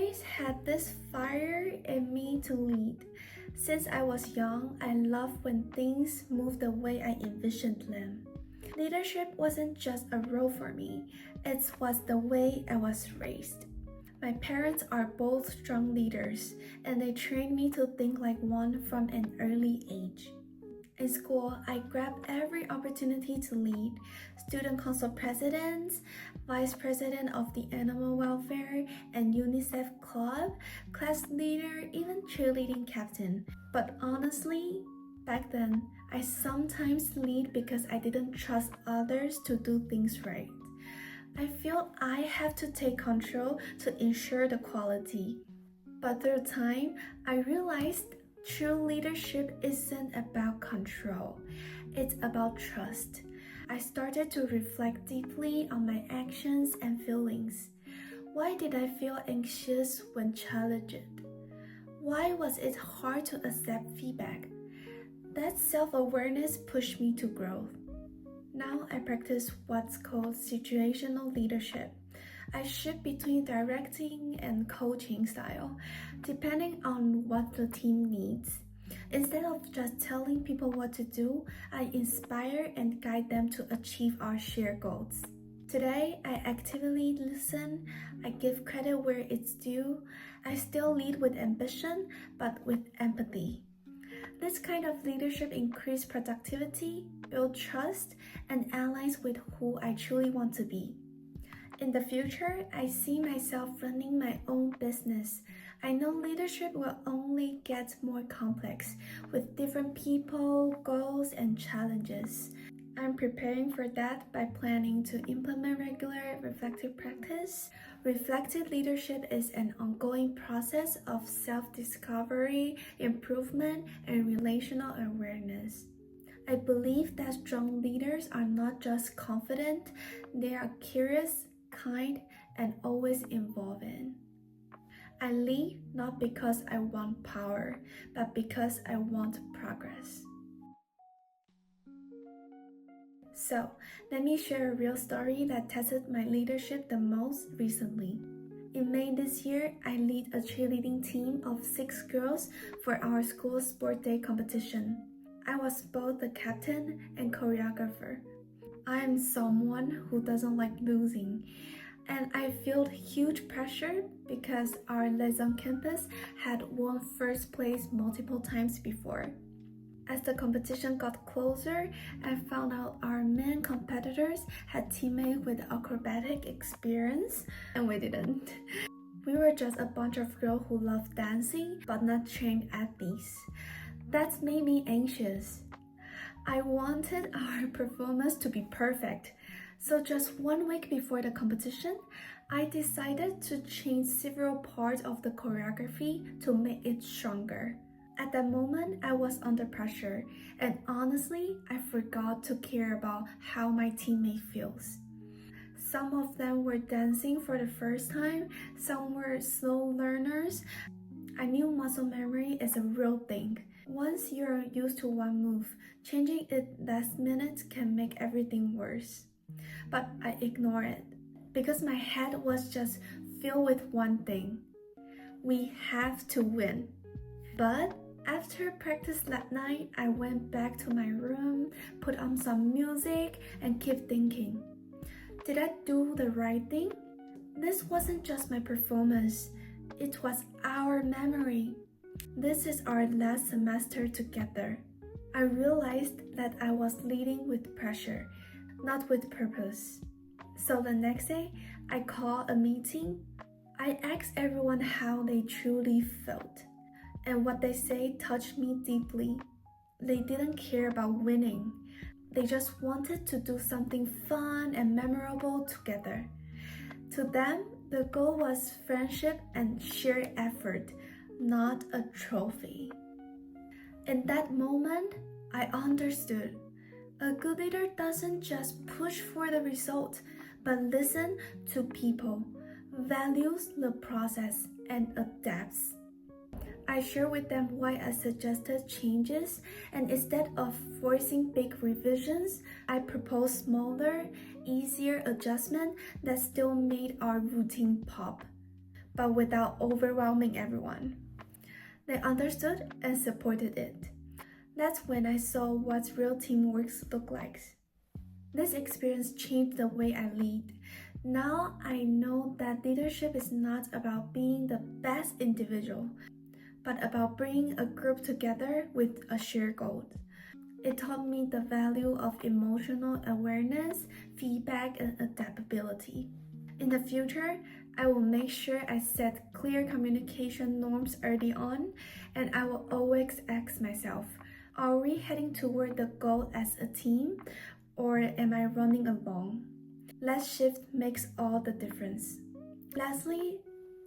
always had this fire in me to lead. Since I was young, I loved when things moved the way I envisioned them. Leadership wasn't just a role for me, it was the way I was raised. My parents are both strong leaders, and they trained me to think like one from an early age. In school, I grabbed every opportunity to lead: student council presidents, vice president of the animal welfare and UNICEF club, class leader, even cheerleading captain. But honestly, back then, I sometimes lead because I didn't trust others to do things right. I feel I have to take control to ensure the quality. But through time, I realized true leadership isn't about control, it's about trust. I started to reflect deeply on my actions and feelings. Why did I feel anxious when challenged? Why was it hard to accept feedback? That self-awareness pushed me to growth. Now I practice what's called situational leadership. I shift between directing and coaching style, depending on what the team needs. Instead of just telling people what to do, I inspire and guide them to achieve our shared goals. Today, I actively listen, I give credit where it's due, I still lead with ambition, but with empathy. This kind of leadership increases productivity, builds trust, and aligns with who I truly want to be. In the future, I see myself running my own business. I know leadership will only get more complex with different people, goals, and challenges. I'm preparing for that by planning to implement regular reflective practice. Reflective leadership is an ongoing process of self-discovery, improvement, and relational awareness. I believe that strong leaders are not just confident, they are curious, kind, and always evolving. I lead not because I want power, but because I want progress. So, let me share a real story that tested my leadership the most recently. In May this year, I lead a cheerleading team of 6 girls for our school sport day competition. I was both the captain and choreographer. I am someone who doesn't like losing, and I felt huge pressure because our liaison campus had won first place multiple times before. As the competition got closer, I found out our main competitors had teammates with acrobatic experience, and we didn't. We were just a bunch of girls who loved dancing but not trained athletes. That made me anxious. I wanted our performance to be perfect. So just 1 week before the competition, I decided to change several parts of the choreography to make it stronger. At that moment, I was under pressure, and honestly, I forgot to care about how my teammate feels. Some of them were dancing for the first time, some were slow learners. I knew muscle memory is a real thing. Once you're used to one move, changing it last minute can make everything worse. But I ignored it because my head was just filled with one thing: we have to win. But after practice that night, I went back to my room, put on some music, and kept thinking, did I do the right thing? This wasn't just my performance, it was our memory. This is our last semester together. I realized that I was leading with pressure, not with purpose. So the next day, I called a meeting. I asked everyone how they truly felt, and what they say touched me deeply. They didn't care about winning. They just wanted to do something fun and memorable together. To them, the goal was friendship and shared effort, not a trophy. In that moment, I understood. A good leader doesn't just push for the result, but listen to people, values the process, and adapts. I share with them why I suggested changes, and instead of forcing big revisions, I proposed smaller, easier adjustments that still made our routine pop. but without overwhelming everyone. They understood and supported it. That's when I saw what real teamwork looks like. This experience changed the way I lead. Now I know that leadership is not about being the best individual, but about bringing a group together with a shared goal. It taught me the value of emotional awareness, feedback, and adaptability. In the future, I will make sure I set clear communication norms early on, and I will always ask myself, are we heading toward the goal as a team, or am I running alone? Less shift makes all the difference. Lastly,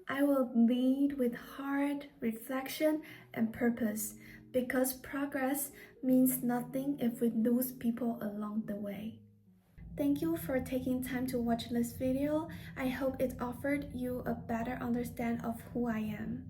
I will lead with heart, reflection, and purpose because progress means nothing if we lose people along the way. Thank you for taking time to watch this video. I hope it offered you a better understanding of who I am.